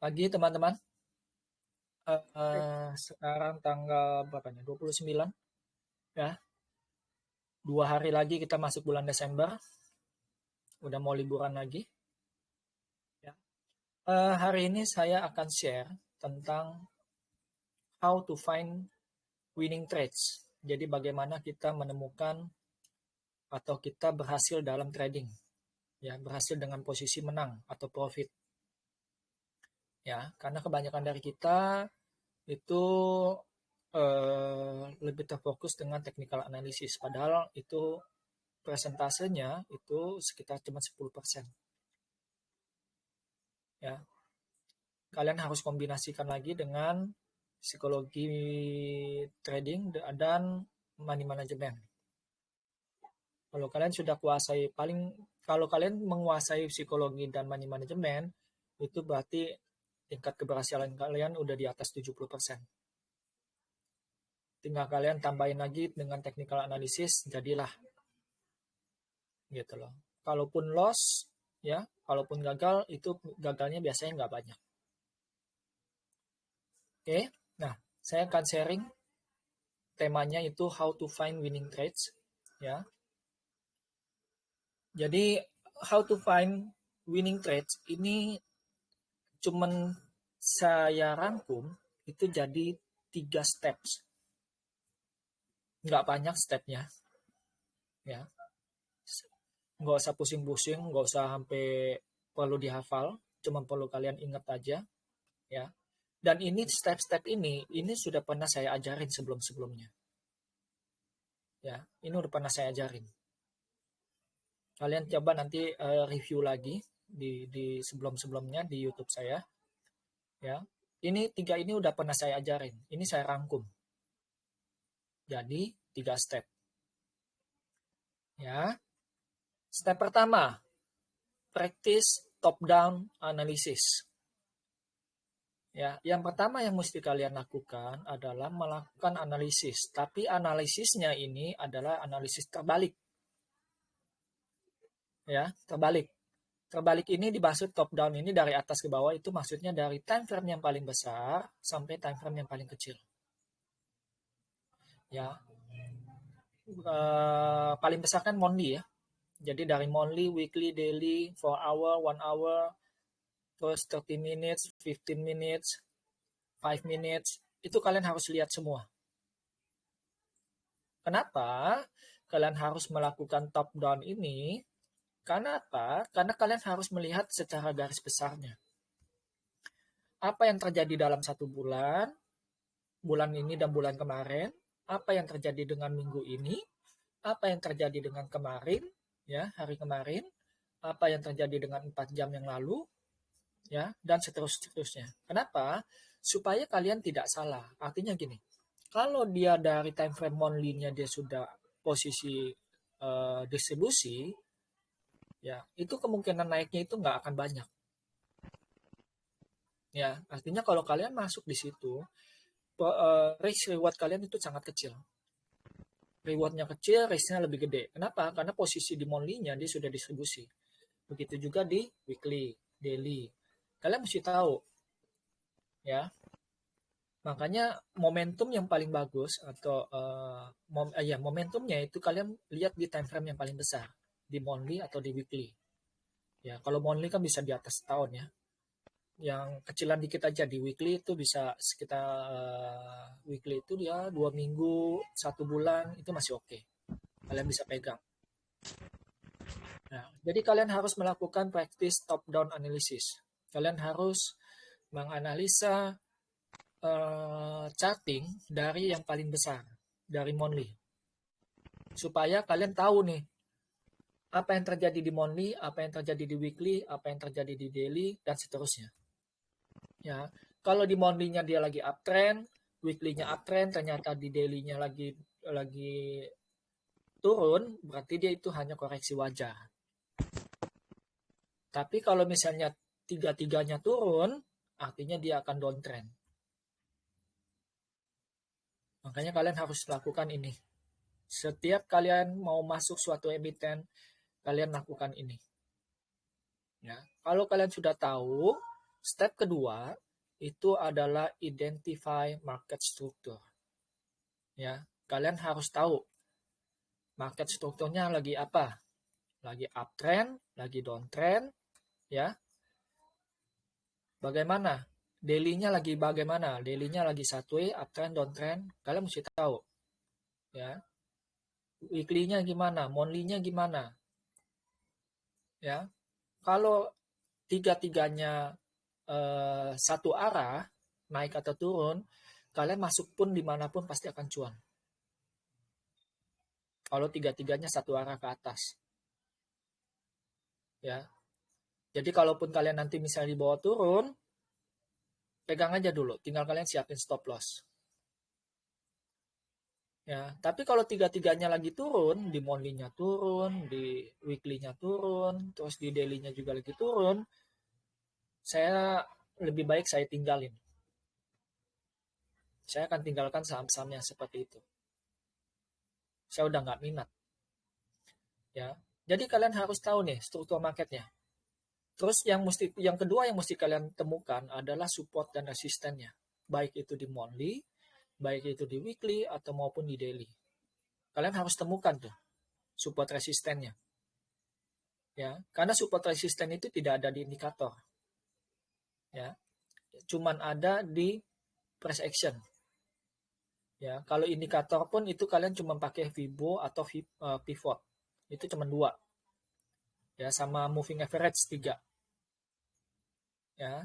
Pagi teman-teman. Baik. Sekarang tanggal berapa nih? 29 ya. 2 hari lagi kita masuk bulan Desember. Udah mau liburan lagi. Ya. Hari ini saya akan share tentang how to find winning trades. Jadi bagaimana kita menemukan atau kita berhasil dalam trading. Ya, berhasil dengan posisi menang atau profit. Ya, karena kebanyakan dari kita itu lebih terfokus dengan technical analysis. Padahal itu presentasenya itu sekitar cuma 10%. Ya, kalian harus kombinasikan lagi dengan psikologi trading dan money management. Kalau kalian menguasai psikologi dan money management, itu berarti tingkat keberhasilan kalian udah di atas 70%. Tinggal kalian tambahin lagi dengan technical analysis, jadilah gitu loh. Kalaupun loss, ya, kalaupun gagal, itu gagalnya biasanya nggak banyak. Oke, nah saya akan sharing temanya itu how to find winning trades, ya. Jadi how to find winning trades ini cuman saya rangkum itu jadi 3 steps, nggak banyak stepnya, ya. Nggak usah pusing-pusing, nggak usah sampai perlu dihafal, cuma perlu kalian ingat aja, ya. Dan ini step-step ini sudah pernah saya ajarin sebelum-sebelumnya. Ya, ini udah pernah saya ajarin. Kalian coba nanti review lagi di sebelum-sebelumnya di YouTube saya. Ya, ini 3 ini udah pernah saya ajarin. Ini saya rangkum. Jadi 3 step. Ya, step pertama, practice top-down analysis. Ya, yang pertama yang mesti kalian lakukan adalah melakukan analisis. Tapi analisisnya ini adalah analisis terbalik. Ya, terbalik. Terbalik ini dimaksud top down ini dari atas ke bawah, itu maksudnya dari time frame yang paling besar sampai time frame yang paling kecil. Ya, paling besar kan monthly ya. Jadi dari monthly, weekly, daily, 4 hour, 1 hour, terus 30 minutes, 15 minutes, 5 minutes, itu kalian harus lihat semua. Kenapa kalian harus melakukan top down ini? Karena apa? Karena kalian harus melihat secara garis besarnya. Apa yang terjadi dalam 1 bulan, bulan ini dan bulan kemarin, apa yang terjadi dengan minggu ini, apa yang terjadi dengan kemarin, ya, hari kemarin, apa yang terjadi dengan 4 jam yang lalu, ya, dan seterusnya. Kenapa? Supaya kalian tidak salah. Artinya gini, kalau dia dari time frame monthly-nya dia sudah posisi distribusi, ya, itu kemungkinan naiknya itu nggak akan banyak. Ya, artinya kalau kalian masuk di situ, risk reward kalian itu sangat kecil. Rewardnya kecil, risknya lebih gede. Kenapa? Karena posisi di monthly-nya dia sudah distribusi. Begitu juga di weekly, daily. Kalian mesti tahu, ya. Makanya momentum yang paling bagus atau momentumnya itu kalian lihat di time frame yang paling besar, di monthly atau di weekly. Ya, kalau monthly kan bisa di atas tahun ya. Yang kecilan dikit aja di weekly itu bisa sekitar weekly itu dia 2 minggu, 1 bulan itu masih oke. Kalian bisa pegang. Nah, jadi kalian harus melakukan practice top down analysis. Kalian harus menganalisa charting dari yang paling besar, dari monthly. Supaya kalian tahu nih apa yang terjadi di monthly, apa yang terjadi di weekly, apa yang terjadi di daily dan seterusnya. Ya, kalau di monthly-nya dia lagi uptrend, weekly-nya uptrend, ternyata di daily-nya lagi turun, berarti dia itu hanya koreksi wajar. Tapi kalau misalnya tiga-tiganya turun, artinya dia akan downtrend. Makanya kalian harus lakukan ini. Setiap kalian mau masuk suatu emiten, kalian lakukan ini. Ya, kalau kalian sudah tahu, Step kedua itu adalah identify market structure. Ya, kalian harus tahu market strukturnya lagi apa, lagi uptrend, lagi downtrend, ya. Bagaimana? Daily-nya lagi bagaimana? Daily-nya lagi sideways, uptrend, downtrend. Kalian mesti tahu, ya. Weekly-nya gimana? Monthly-nya gimana? Ya. Kalau tiga-tiganya satu arah, naik atau turun, kalian masuk pun dimanapun pasti akan cuan. Kalau tiga-tiganya satu arah ke atas. Ya. Jadi kalaupun kalian nanti misalnya di bawah turun, pegang aja dulu, tinggal kalian siapin stop loss. Ya, tapi kalau tiga-tiganya lagi turun, di monthly-nya turun, di weekly-nya turun, terus di daily-nya juga lagi turun, saya lebih baik saya tinggalin. Saya akan tinggalkan saham-saham yang seperti itu. Saya udah nggak minat. Ya, jadi kalian harus tahu nih struktur marketnya. Terus yang kedua yang mesti kalian temukan adalah support dan resistennya, baik itu di monthly, baik itu di weekly atau maupun di daily. Kalian harus temukan tuh support resistennya. Ya, karena support resisten itu tidak ada di indikator. Ya. Cuman ada di price action. Ya, kalau indikator pun itu kalian cuma pakai Fibo atau pivot. Itu cuma 2. Ya, sama moving average 3. Ya.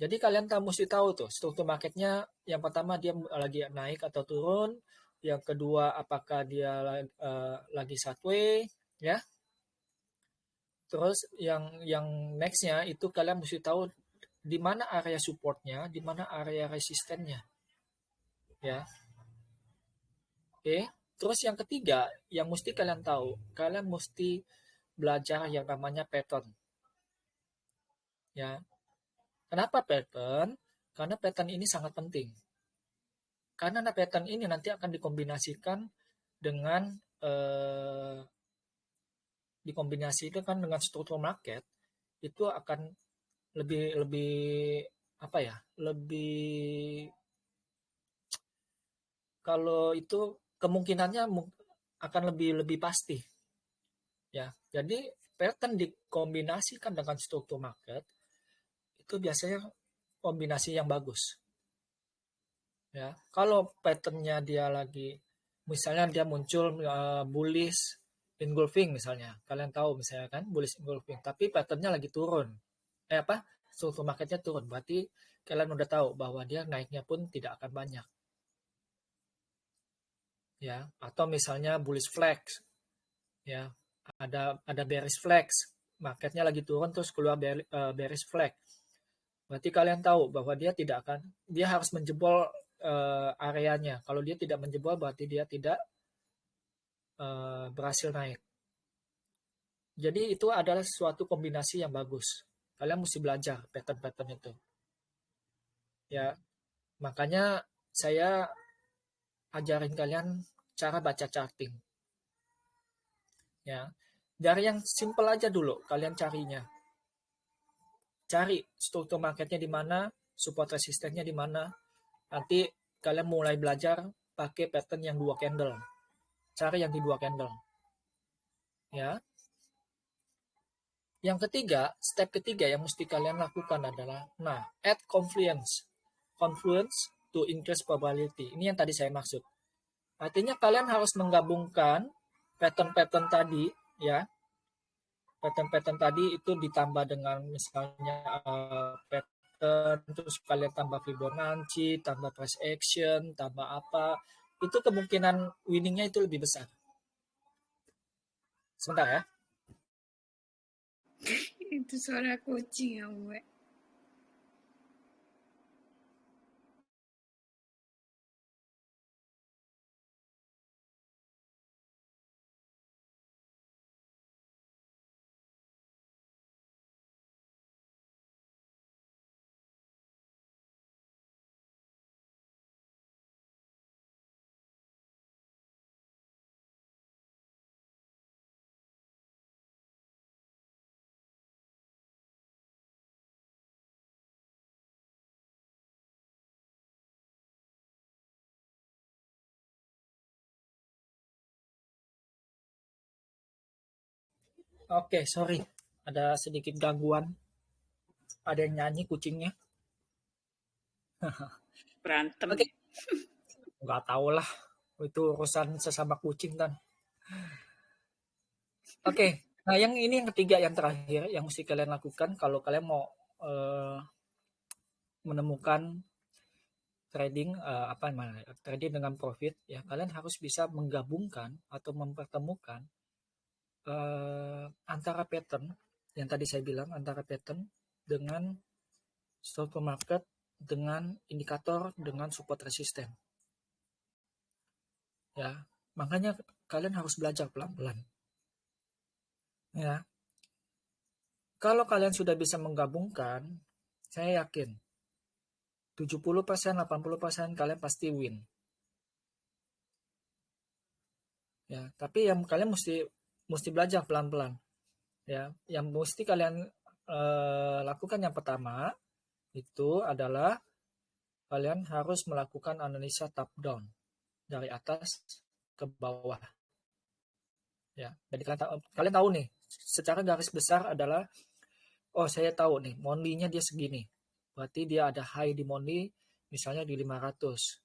Jadi kalian mesti tahu tuh struktur marketnya. Yang pertama dia lagi naik atau turun. Yang kedua apakah dia lagi sideways, ya. Terus yang nextnya itu kalian mesti tahu di mana area supportnya, di mana area resistennya, ya. Oke. Terus yang ketiga yang mesti kalian tahu, kalian mesti belajar yang namanya pattern, ya. Kenapa pattern? Karena pattern ini sangat penting. Karena pattern ini nanti akan dikombinasikan dengan dikombinasikan dengan struktur market, itu akan lebih lebih apa ya? Lebih, kalau itu kemungkinannya akan lebih lebih pasti, ya. Jadi pattern dikombinasikan dengan struktur market itu biasanya kombinasi yang bagus, ya. Kalau patternnya dia lagi misalnya dia muncul bullish engulfing misalnya, kalian tahu misalnya kan bullish engulfing, tapi patternnya lagi turun, struktur marketnya turun, berarti kalian udah tahu bahwa dia naiknya pun tidak akan banyak, ya. Atau misalnya bullish flags, ya, ada bearish flags, marketnya lagi turun terus keluar bearish flag, berarti kalian tahu bahwa dia harus menjebol areanya. Kalau dia tidak menjebol berarti dia tidak berhasil naik. Jadi itu adalah suatu kombinasi yang bagus. Kalian mesti belajar pattern-pattern itu, ya. Makanya saya ajarin kalian cara baca charting, ya. Dari yang simple aja dulu kalian carinya. Cari struktur marketnya di mana, support resistennya di mana. Nanti kalian mulai belajar pakai pattern yang 2 candle. Cari yang di 2 candle. Ya. Yang ketiga, step ketiga yang mesti kalian lakukan adalah, add confluence. Confluence to increase probability. Ini yang tadi saya maksud. Artinya kalian harus menggabungkan pattern-pattern tadi, ya. Pattern-pattern tadi itu ditambah dengan misalnya pattern, terus kalian tambah Fibonacci, tambah price action, tambah apa, itu kemungkinan winningnya itu lebih besar. Sebentar ya. Itu suara kucing ya, gue. Oke, sorry. Ada sedikit gangguan. Ada yang nyanyi kucingnya. Berantem Oke, nih. nggak tahu lah. Itu urusan sesama kucing kan. Oke, nah yang ini yang ketiga, yang terakhir, yang mesti kalian lakukan kalau kalian mau eh, menemukan apa namanya, trading dengan profit, ya kalian harus bisa menggabungkan atau mempertemukan antara pattern yang tadi saya bilang, antara pattern dengan stock market, dengan indikator, dengan support resisten. Ya, makanya kalian harus belajar pelan-pelan. Ya, kalau kalian sudah bisa menggabungkan, saya yakin 70%, 80% kalian pasti win. Ya, tapi yang kalian mesti mesti belajar pelan-pelan. Ya, yang mesti kalian lakukan yang pertama itu adalah kalian harus melakukan analisa top down dari atas ke bawah. Ya, jadi kalian tahu nih, secara garis besar adalah, oh saya tahu nih, monthly-nya dia segini. Berarti dia ada high di monthly, misalnya di 500.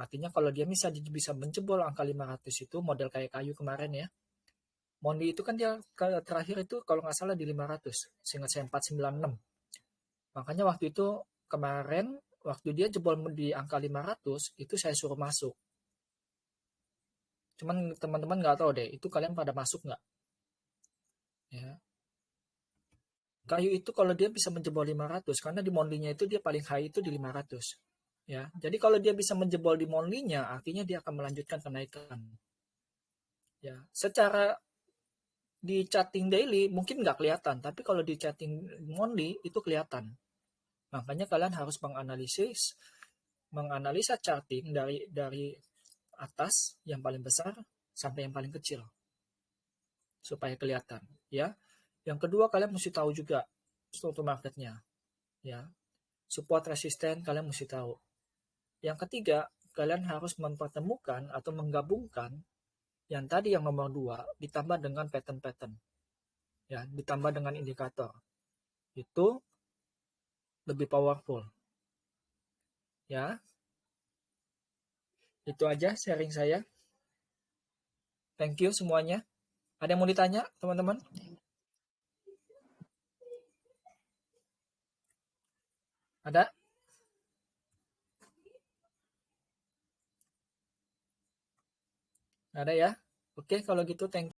Artinya kalau dia bisa menjebol angka 500 itu, model kayak kayu kemarin ya. Monthly itu kan dia terakhir itu kalau nggak salah di 500, seingat saya 496. Makanya waktu itu kemarin, waktu dia jebol di angka 500, itu saya suruh masuk. Cuman teman-teman nggak tahu deh, itu kalian pada masuk nggak? Ya. Kayu itu kalau dia bisa menjebol 500, karena di monthly-nya itu dia paling high itu di 500. Ya, jadi kalau dia bisa menjebol di monthly-nya, artinya dia akan melanjutkan kenaikan. Ya, secara di chatting daily mungkin nggak kelihatan, tapi kalau di chatting monthly itu kelihatan. Makanya kalian harus menganalisa charting dari atas yang paling besar sampai yang paling kecil supaya kelihatan. Ya, yang kedua kalian mesti tahu juga struktur marketnya. Ya, support resisten kalian mesti tahu. Yang ketiga, kalian harus mempertemukan atau menggabungkan yang tadi yang nomor 2 ditambah dengan pattern-pattern. Ya, ditambah dengan indikator. Itu lebih powerful. Ya, itu aja sharing saya. Thank you semuanya. Ada yang mau ditanya, teman-teman? Ada? Ada ya? Oke, kalau gitu thank you.